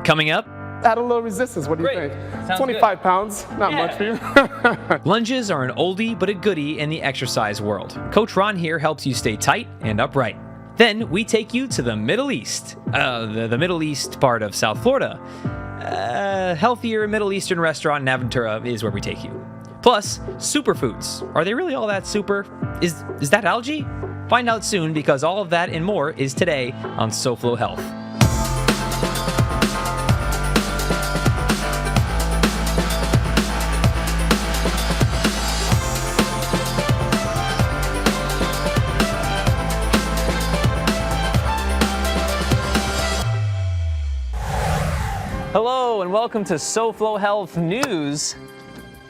Coming up, add a little resistance. What do you Great. think? Sounds 25 pounds, not Yeah. much for you. lunges are an oldie but a goodie in the exercise world. Coach Ron here helps you stay tight and upright. Then we take you to the Middle East, the Middle East part of South Florida. Healthier Middle Eastern restaurant in Aventura is where we take you. Plus, superfoods. Are they really all that super? Is that algae? Find out soon, because all of that and more is today on SoFlo Health. Hello and welcome to SoFlo Health News.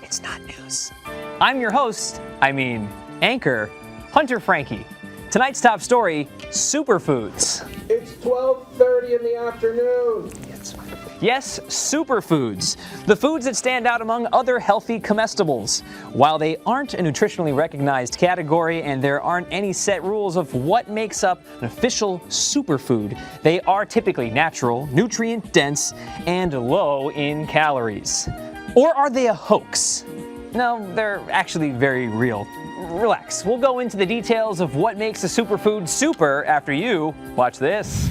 It's not news. I'm your host, anchor, Hunter Frankie. Tonight's top story, superfoods. It's 12:30 in the afternoon. Yes, superfoods. The foods that stand out among other healthy comestibles. While they aren't a nutritionally recognized category and there aren't any set rules of what makes up an official superfood, they are typically natural, nutrient-dense, and low in calories. Or are they a hoax? No, they're actually very real. Relax, we'll go into the details of what makes a superfood super after you watch this.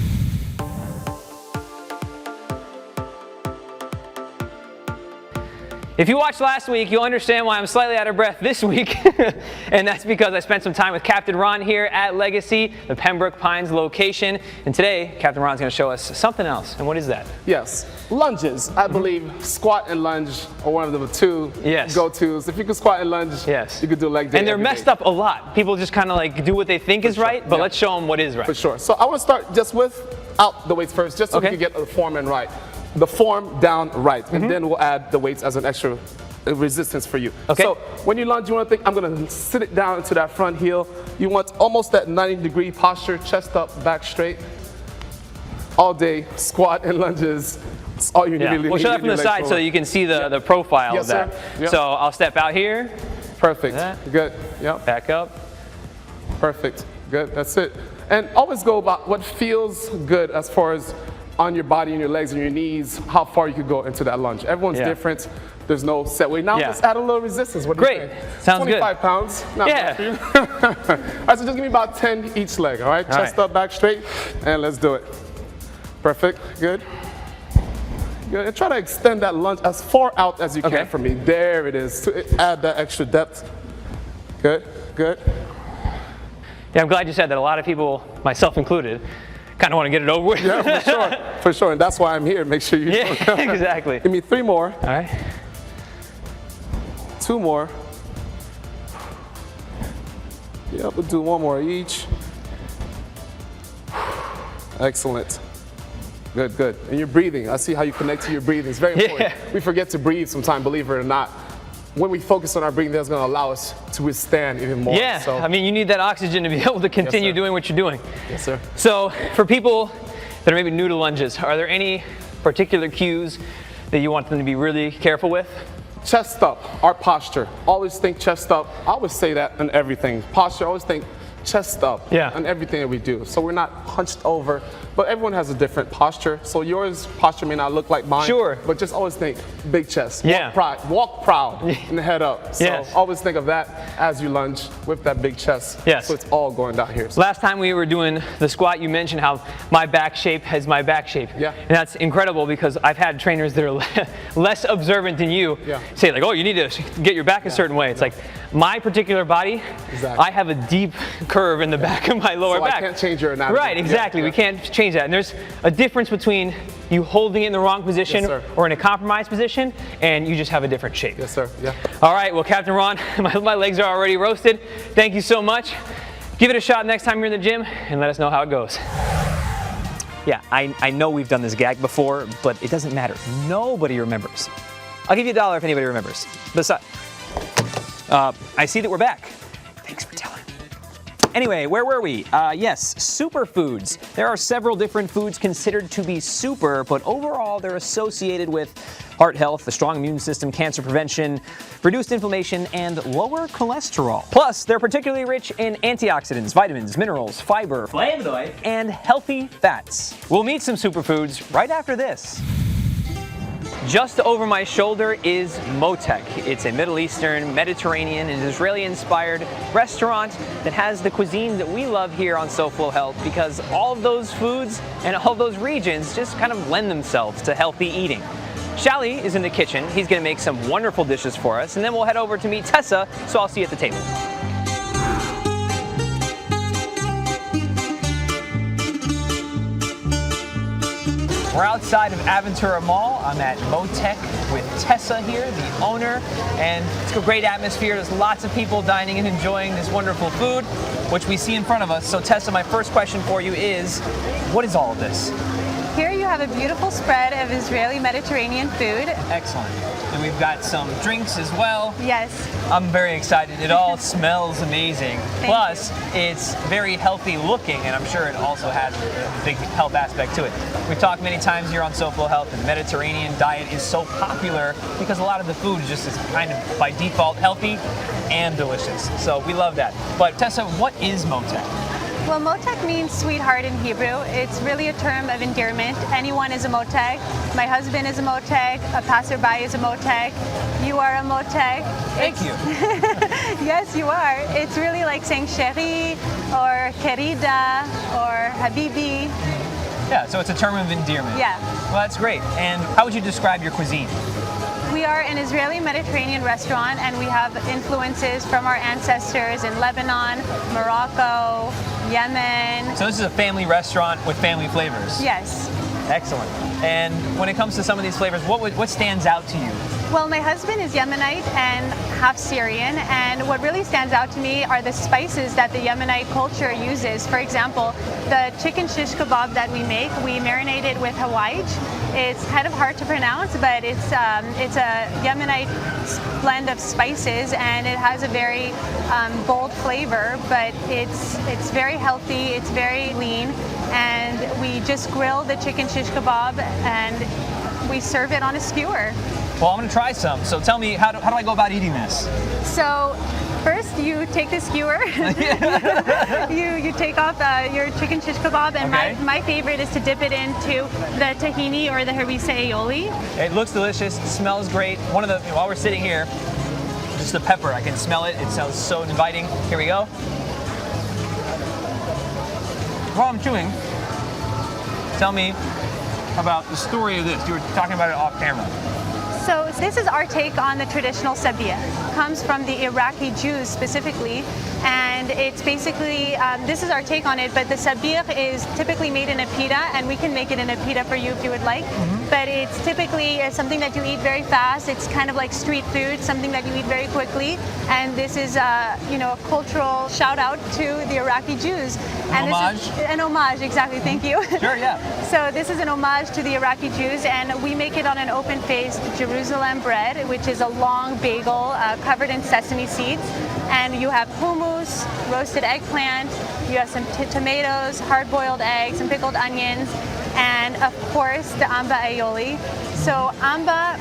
If you watched last week, you'll understand why I'm slightly out of breath this week. And that's because I spent some time with Captain Ron here at Legacy, the Pembroke Pines location. And today, Captain Ron's going to show us something else. And what is that? Yes, lunges. I believe squat and lunge are one of the two go-tos. If you can squat and lunge, you could do leg day. And they're messed up a lot. People just kind of like do what they think is right, but let's show them what is right. For sure. So I want to start just without the weights first, just so we can get the form in right. The form down right, and then we'll add the weights as an extra resistance for you. Okay. So when you lunge, you want to think, I'm going to sit it down into that front heel. You want almost that 90-degree posture, chest up, back straight. All day, squat and lunges. It's all you need. We'll show that from the side so you can see the profile of that. Yep. So I'll step out here. Perfect. Good. Yep. Back up. Perfect. Good. That's it. And always go about what feels good as far as on your body and your legs and your knees, how far you could go into that lunge. Everyone's different. There's no set weight. Now let's add a little resistance. What do you think? Sounds 25 pounds. Not much for you. All right, so just give me about 10 each leg, all right? Chest up, back straight, and let's do it. Perfect. Good. Good. And try to extend that lunge as far out as you can from me. There it is. To add that extra depth. Good. Good. Yeah, I'm glad you said that. A lot of people, myself included, kind of want to get it over with. Yeah, for sure. For sure. And that's why I'm here. Make sure you do it. Exactly. Give me 3 more. All right. 2 more. Yep, we'll do 1 more each. Excellent. Good, good. And your breathing. I see how you connect to your breathing. It's very important. We forget to breathe sometimes, believe it or not. When we focus on our breathing, that's going to allow us to withstand even more. Yeah, so. I mean, you need that oxygen to be able to continue doing what you're doing. Yes, sir. So for people that are maybe new to lunges, are there any particular cues that you want them to be really careful with? Chest up, our posture. Always think chest up. I always say that in everything. Posture, always think chest up on everything that we do. So we're not hunched over, but everyone has a different posture. So yours posture may not look like mine, but just always think big chest. Walk proud and the head up. So always think of that as you lunge with that big chest. So it's all going down here. So last time we were doing the squat, you mentioned how my back shape is my back shape. And that's incredible because I've had trainers that are less observant than you say like, oh, you need to get your back a certain way. It's like my particular body, I have a deep curve in the back of my lower back. I can't change your anatomy. Right, exactly. We can't change that. And there's a difference between you holding it in the wrong position or in a compromised position, and you just have a different shape. Yes, sir. Yeah. All right, well, Captain Ron, my legs are already roasted. Thank you so much. Give it a shot next time you're in the gym, and let us know how it goes. Yeah, I know we've done this gag before, but it doesn't matter. Nobody remembers. I'll give you $1 if anybody remembers. Besides, I see that we're back. Thanks for telling. Anyway, where were we? Yes, superfoods. There are several different foods considered to be super, but overall they're associated with heart health, a strong immune system, cancer prevention, reduced inflammation, and lower cholesterol. Plus, they're particularly rich in antioxidants, vitamins, minerals, fiber, flavonoids, and healthy fats. We'll meet some superfoods right after this. Just over my shoulder is Motek. It's a Middle Eastern, Mediterranean, and Israeli-inspired restaurant that has the cuisine that we love here on SoFlo Health, because all of those foods and all of those regions just kind of lend themselves to healthy eating. Shally is in the kitchen. He's going to make some wonderful dishes for us, and then we'll head over to meet Tessa, so I'll see you at the table. We're outside of Aventura Mall. I'm at Motek with Tessa here, the owner, and it's a great atmosphere. There's lots of people dining and enjoying this wonderful food, which we see in front of us. So Tessa, my first question for you is, what is all of this? Here you have a beautiful spread of Israeli Mediterranean food. Excellent. And we've got some drinks as well. Yes. I'm very excited. It all smells amazing. Plus, it's very healthy looking, and I'm sure it also has a big health aspect to it. We've talked many times here on SoFlo Health, and the Mediterranean diet is so popular because a lot of the food just is kind of by default healthy and delicious. So we love that. But Tessa, what is Motek? Well, Motek means sweetheart in Hebrew. It's really a term of endearment. Anyone is a Motek. My husband is a Motek. A passerby is a Motek. You are a Motek. Thank you. Yes, you are. It's really like saying chérie or querida or habibi. Yeah, so it's a term of endearment. Yeah. Well, that's great. And how would you describe your cuisine? We are an Israeli Mediterranean restaurant, and we have influences from our ancestors in Lebanon, Morocco, Yemen. So this is a family restaurant with family flavors? Yes. Excellent. And when it comes to some of these flavors, what stands out to you? Well, my husband is Yemenite and half Syrian, and what really stands out to me are the spices that the Yemenite culture uses. For example, the chicken shish kebab that we make, we marinate it with Hawaii. It's kind of hard to pronounce, but it's a Yemenite blend of spices, and it has a very bold flavor, but it's very healthy, it's very lean, and we just grill the chicken shish kebab and we serve it on a skewer. Well, I'm going to try some. So tell me, how do I go about eating this? So first you take the skewer, you take off your chicken shish kebab, and okay. my favorite is to dip it into the tahini or the harissa aioli. It looks delicious, smells great. While we're sitting here, just the pepper, I can smell it. It sounds so inviting. Here we go. While I'm chewing, tell me about the story of this. You were talking about it off camera. So this is our take on the traditional sabich. It comes from the Iraqi Jews specifically, and it's basically, this is our take on it, but the sabich is typically made in a pita, and we can make it in a pita for you if you would like. Mm-hmm. But it's typically something that you eat very fast. It's kind of like street food, something that you eat very quickly. And this is a cultural shout out to the Iraqi Jews. An homage? This is an homage, exactly, thank you. Sure, yeah. So this is an homage to the Iraqi Jews, and we make it on an open-faced Jerusalem bread, which is a long bagel covered in sesame seeds. And you have hummus, roasted eggplant, you have some tomatoes, hard-boiled eggs, and pickled onions, and of course the amba aioli. So amba,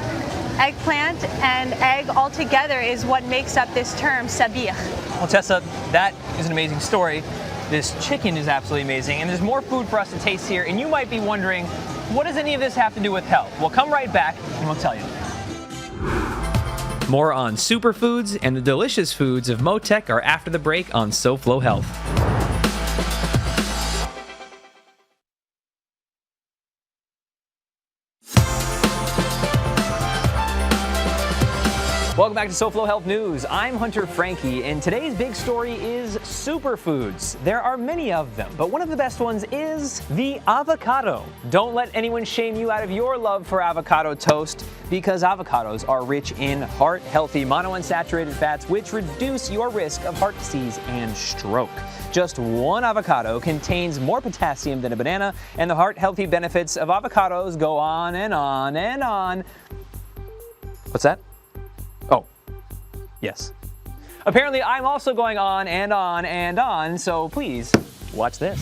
eggplant, and egg all together is what makes up this term sabich. Well, Tessa, that is an amazing story. This chicken is absolutely amazing, and there's more food for us to taste here, and you might be wondering, what does any of this have to do with health? Well, come right back and we'll tell you. More on superfoods and the delicious foods of Motek are after the break on SoFlo Health. Welcome back to SoFlo Health News. I'm Hunter Frankie, and today's big story is superfoods. There are many of them, but one of the best ones is the avocado. Don't let anyone shame you out of your love for avocado toast, because avocados are rich in heart-healthy monounsaturated fats, which reduce your risk of heart disease and stroke. Just one avocado contains more potassium than a banana, and the heart-healthy benefits of avocados go on and on and on. What's that? Oh, yes. Apparently, I'm also going on and on and on, so please watch this.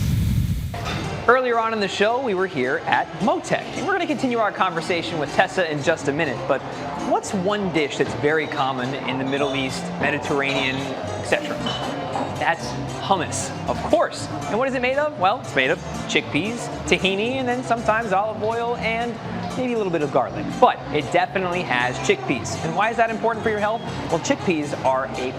Earlier on in the show, we were here at Motek, and we're going to continue our conversation with Tessa in just a minute, but what's one dish that's very common in the Middle East, Mediterranean, etc.? That's hummus, of course. And what is it made of? Well, it's made of chickpeas, tahini, and then sometimes olive oil and maybe a little bit of garlic. But it definitely has chickpeas. And why is that important for your health? Well, chickpeas are a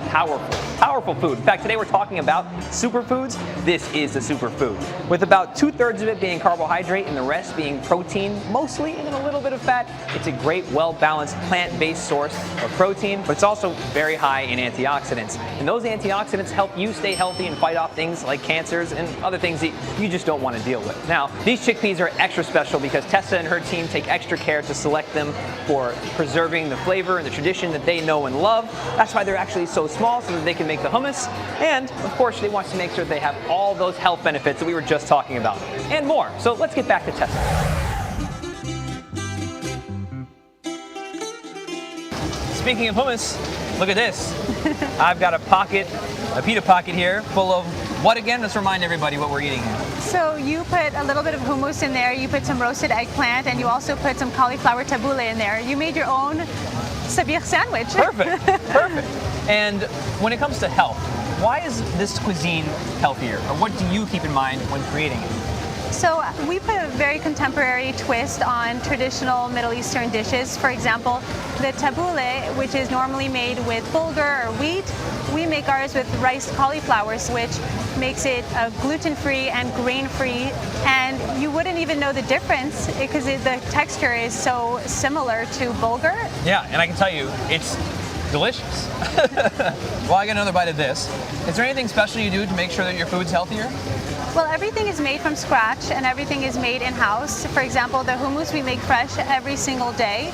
powerful food. In fact, today we're talking about superfoods. This is a superfood, with about 2/3 of it being carbohydrate and the rest being protein, mostly, and then a little bit of fat. It's a great, well-balanced plant-based source of protein, but it's also very high in antioxidants. And those antioxidants help you stay healthy and fight off things like cancers and other things that you just don't want to deal with. Now, these chickpeas are extra special because Tessa and her team take extra care to select them for preserving the flavor and the tradition that they know and love. That's why they're actually so small, so that they can make the hummus. And, of course, they want to make sure that they have all those health benefits that we were just talking about, and more. So let's get back to Tessa. Speaking of hummus, look at this. I've got a pita pocket here full of what again? Let's remind everybody what we're eating here. So you put a little bit of hummus in there, you put some roasted eggplant, and you also put some cauliflower tabbouleh in there. You made your own sabich sandwich. Perfect, perfect. And when it comes to health, why is this cuisine healthier? Or what do you keep in mind when creating it? So we put a very contemporary twist on traditional Middle Eastern dishes. For example, the tabbouleh, which is normally made with bulgur or wheat, we make ours with riced cauliflowers, which makes it gluten-free and grain-free. And you wouldn't even know the difference because the texture is so similar to bulgur. Yeah, and I can tell you, it's delicious. Well, I got another bite of this. Is there anything special you do to make sure that your food's healthier? Well, everything is made from scratch and everything is made in-house. For example, the hummus we make fresh every single day.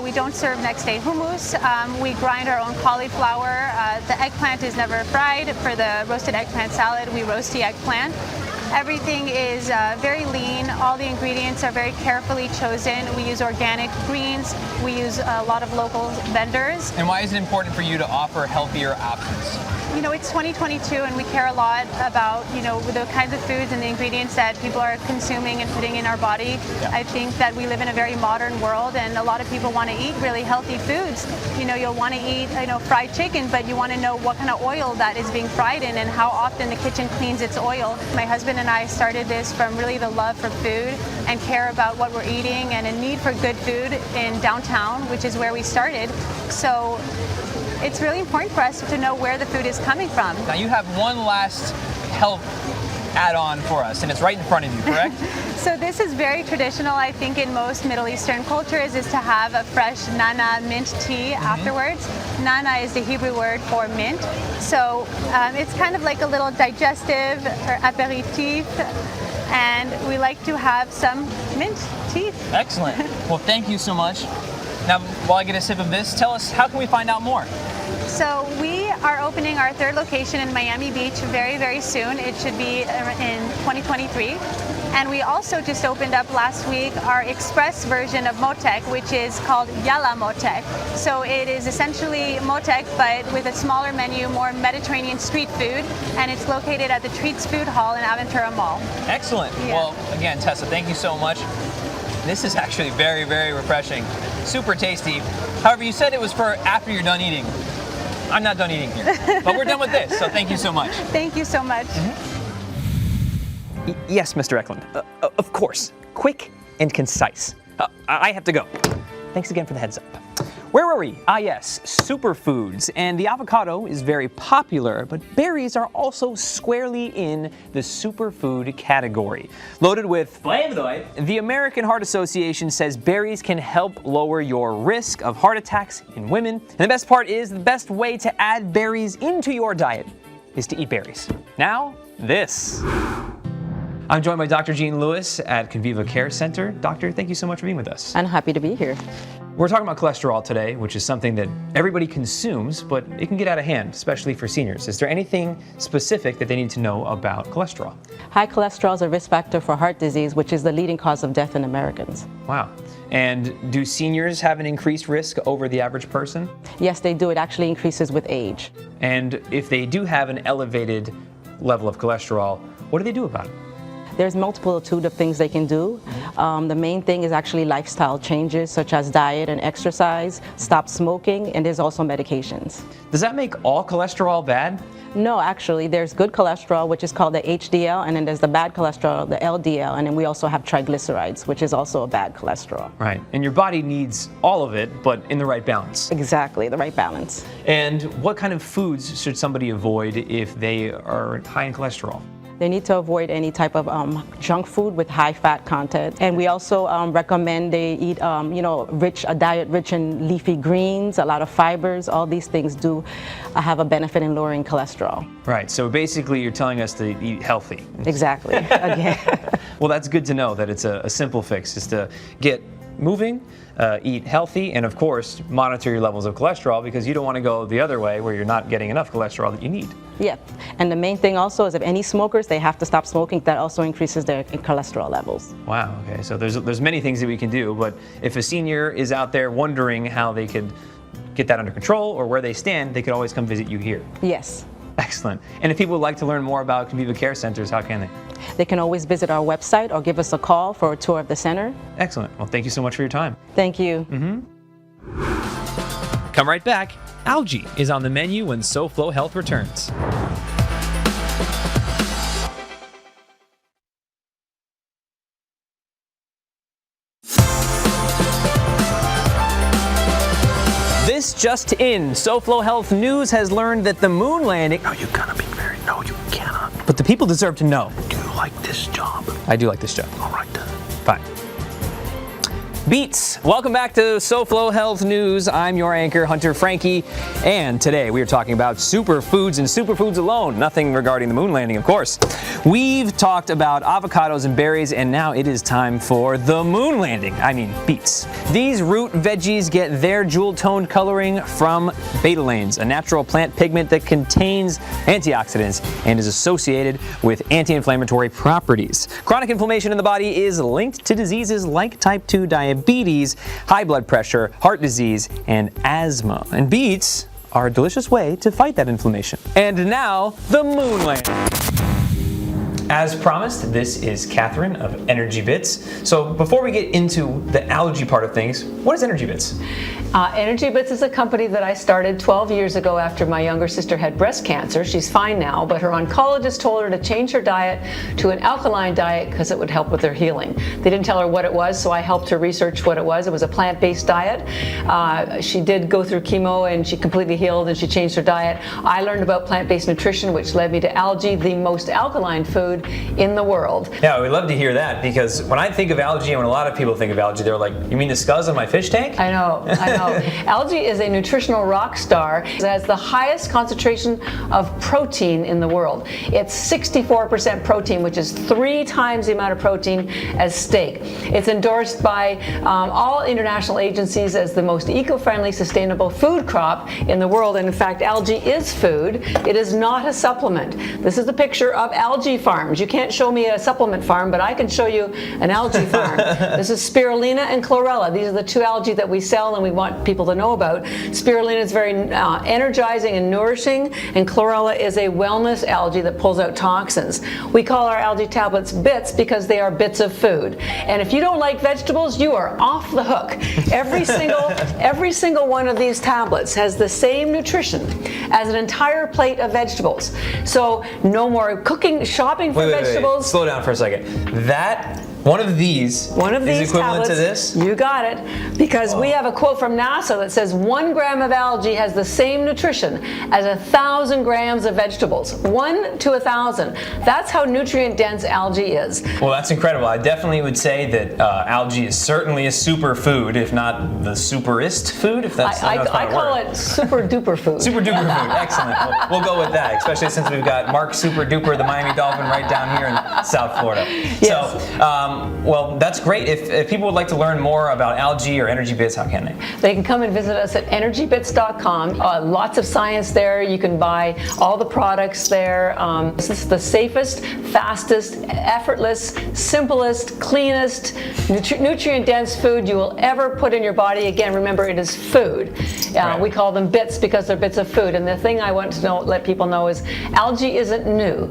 We don't serve next day hummus. We grind our own cauliflower. The eggplant is never fried. For the roasted eggplant salad, we roast the eggplant. Everything is very lean. All the ingredients are very carefully chosen. We use organic greens. We use a lot of local vendors. And why is it important for you to offer healthier options? You know, it's 2022 and we care a lot about, you know, the kinds of foods and the ingredients that people are consuming and putting in our body. Yeah. I think that we live in a very modern world and a lot of people want to eat really healthy foods. You know, you'll want to eat, you know, fried chicken, but you want to know what kind of oil that is being fried in and how often the kitchen cleans its oil. My husband and I started this from really the love for food and care about what we're eating and a need for good food in downtown, which is where we started. So it's really important for us to know where the food is coming from. Now you have one last health add-on for us, and it's right in front of you, correct? So this is very traditional, I think, in most Middle Eastern cultures, is to have a fresh nana mint tea afterwards. Nana is the Hebrew word for mint. So it's kind of like a little digestive or aperitif, and we like to have some mint tea. Excellent. Well, thank you so much. Now, while I get a sip of this, tell us, how can we find out more? So we are opening our third location in Miami Beach very, very soon. It should be in 2023. And we also just opened up last week our express version of Motek, which is called Yalla Motek. So it is essentially Motek, but with a smaller menu, more Mediterranean street food. And it's located at the Treats Food Hall in Aventura Mall. Excellent. Yeah. Well, again, Tessa, thank you so much. This is actually very, very refreshing. Super tasty. However, you said it was for after you're done eating. I'm not done eating here, but we're done with this, so thank you so much. Thank you so much. Yes, Mr. Eklund. Of course. Quick and concise. I have to go. Thanks again for the heads up. Where were we? Ah, yes, superfoods. And the avocado is very popular, but berries are also squarely in the superfood category. Loaded with flavonoids, the American Heart Association says berries can help lower your risk of heart attacks in women. And the best part is, the best way to add berries into your diet is to eat berries. Now, this. I'm joined by Dr. Jean Lewis at Conviva Care Center. Doctor, thank you so much for being with us. I'm happy to be here. We're talking about cholesterol today, which is something that everybody consumes, but it can get out of hand, especially for seniors. Is there anything specific that they need to know about cholesterol? High cholesterol is a risk factor for heart disease, which is the leading cause of death in Americans. Wow. And do seniors have an increased risk over the average person? Yes, they do. It actually increases with age. And if they do have an elevated level of cholesterol, what do they do about it? There's multitude of things they can do. The main thing is actually lifestyle changes such as diet and exercise, stop smoking, and there's also medications. Does that make all cholesterol bad? No, actually, there's good cholesterol, which is called the HDL, and then there's the bad cholesterol, the LDL, and then we also have triglycerides, which is also a bad cholesterol. Right, and your body needs all of it, but in the right balance. Exactly, the right balance. And what kind of foods should somebody avoid if they are high in cholesterol? They need to avoid any type of junk food with high fat content. And we also recommend they eat, a diet rich in leafy greens, a lot of fibers. All these things do have a benefit in lowering cholesterol. Right, so basically you're telling us to eat healthy. Exactly, again. Well, that's good to know that it's a simple fix, is to get moving, eat healthy, and of course, monitor your levels of cholesterol, because you don't want to go the other way where you're not getting enough cholesterol that you need. Yeah, and the main thing also is if any smokers, they have to stop smoking. That also increases their cholesterol levels. Wow, okay, so there's many things that we can do, but if a senior is out there wondering how they could get that under control or where they stand, they could always come visit you here. Yes. Excellent. And if people would like to learn more about Conviva Care Centers, how can they? They can always visit our website or give us a call for a tour of the center. Excellent. Well, thank you so much for your time. Thank you. Come right back. Algae is on the menu when SoFlo Health returns. This just in, SoFlo Health News has learned that the moon landing... No, you gotta be very... No, you cannot. But the people deserve to know. Do you like this job? I do like this job. All right, then. Fine. Beats, welcome back to SoFlo Health News. I'm your anchor, Hunter Frankie, and today we are talking about superfoods and superfoods alone. Nothing regarding the moon landing, of course. We've talked about avocados and berries, and now it is time for the moon landing. I mean, beets. These root veggies get their jewel-toned coloring from betalains, a natural plant pigment that contains antioxidants and is associated with anti-inflammatory properties. Chronic inflammation in the body is linked to diseases like type 2 diabetes, high blood pressure, heart disease, and asthma. And beets are a delicious way to fight that inflammation. And now, the moon landing. As promised, this is Catherine of Energy Bits. So before we get into the algae part of things, what is Energy Bits? Energy Bits is a company that I started 12 years ago after my younger sister had breast cancer. She's fine now, but her oncologist told her to change her diet to an alkaline diet because it would help with her healing. They didn't tell her what it was, so I helped her research what it was. It was a plant-based diet. She did go through chemo and she completely healed and she changed her diet. I learned about plant-based nutrition, which led me to algae, the most alkaline food in the world. Yeah, we'd love to hear that, because when I think of algae and when a lot of people think of algae, they're like, you mean the scuzz on my fish tank? I know. Algae is a nutritional rock star. It has the highest concentration of protein in the world. It's 64% protein, which is 3 times the amount of protein as steak. It's endorsed by all international agencies as the most eco-friendly, sustainable food crop in the world. And in fact, algae is food. It is not a supplement. This is a picture of algae farms. You can't show me a supplement farm, but I can show you an algae farm. This is spirulina and chlorella. These are the 2 algae that we sell and we want people to know about. Spirulina is very energizing and nourishing, and chlorella is a wellness algae that pulls out toxins. We call our algae tablets bits because they are bits of food. And if you don't like vegetables, you are off the hook. Every single one of these tablets has the same nutrition as an entire plate of vegetables. So no more cooking, shopping for vegetables. Slow down for a second. One of these is equivalent tablets, to this? You got it. Because we have a quote from NASA that says 1 gram of algae has the same nutrition as 1,000 grams of vegetables. 1 to 1,000. That's how nutrient dense algae is. Well, that's incredible. I definitely would say that algae is certainly a superfood, if not the superest food, if that's I call it super duper food. Super duper food. Excellent. We'll go with that, especially since we've got Mark Super Duper, the Miami Dolphin, right down here in South Florida. Yes. So, well, that's great. If people would like to learn more about algae or Energy Bits, how can they? They can come and visit us at energybits.com. Lots of science there. You can buy all the products there. This is the safest, fastest, effortless, simplest, cleanest, nutrient-dense food you will ever put in your body. Again, remember, it is food. Right. We call them bits because they're bits of food. And the thing I want to let people know is algae isn't new.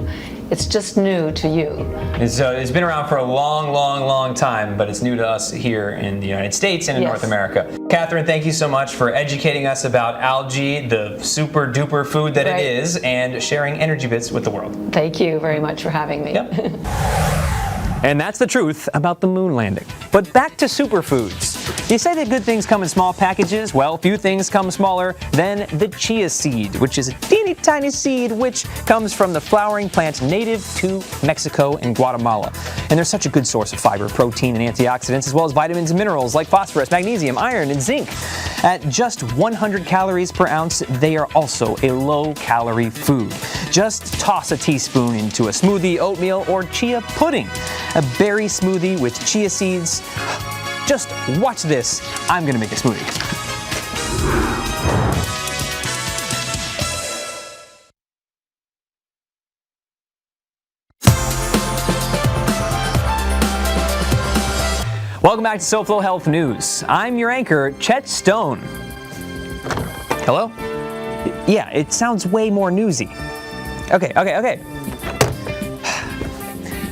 It's just new to you. It's been around for a long, long, long time, but it's new to us here in the United States and in North America. Catherine, thank you so much for educating us about algae, the super duper food that it is, and sharing energy bits with the world. Thank you very much for having me. Yep. And that's the truth about the moon landing. But back to superfoods. You say that good things come in small packages. Well, few things come smaller than the chia seed, which is a teeny tiny seed which comes from the flowering plant native to Mexico and Guatemala. And they're such a good source of fiber, protein, and antioxidants, as well as vitamins and minerals like phosphorus, magnesium, iron, and zinc. At just 100 calories per ounce, they are also a low-calorie food. Just toss a teaspoon into a smoothie, oatmeal, or chia pudding. A berry smoothie with chia seeds. Just watch this. I'm gonna make a smoothie. Welcome back to SoFlo Health News. I'm your anchor, Chet Stone. Hello? Yeah, it sounds way more newsy. Okay.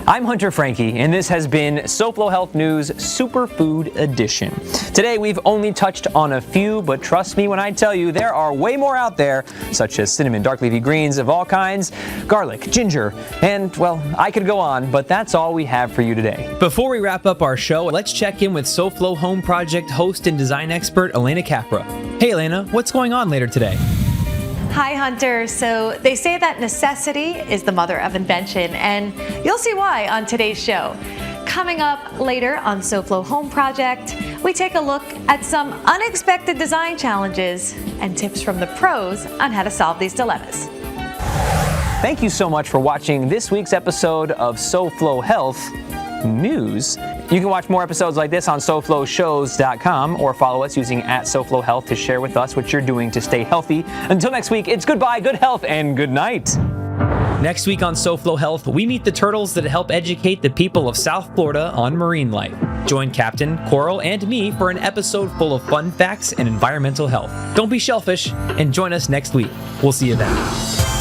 I'm Hunter Frankie, and this has been SoFlo Health News Superfood Edition. Today, we've only touched on a few, but trust me when I tell you there are way more out there, such as cinnamon, dark leafy greens of all kinds, garlic, ginger, and, well, I could go on, but that's all we have for you today. Before we wrap up our show, let's check in with SoFlo Home Project host and design expert Elena Capra. Hey, Elena, what's going on later today? Hi, Hunter. So they say that necessity is the mother of invention, and you'll see why on today's show. Coming up later on SoFlo Home Project, we take a look at some unexpected design challenges and tips from the pros on how to solve these dilemmas. Thank you so much for watching this week's episode of SoFlo Health News. You can watch more episodes like this on SoFloShows.com or follow us using @SoFloHealth to share with us what you're doing to stay healthy. Until next week, it's goodbye, good health, and good night. Next week on SoFlo Health, we meet the turtles that help educate the people of South Florida on marine life. Join Captain, Coral, and me for an episode full of fun facts and environmental health. Don't be shellfish, and join us next week. We'll see you then.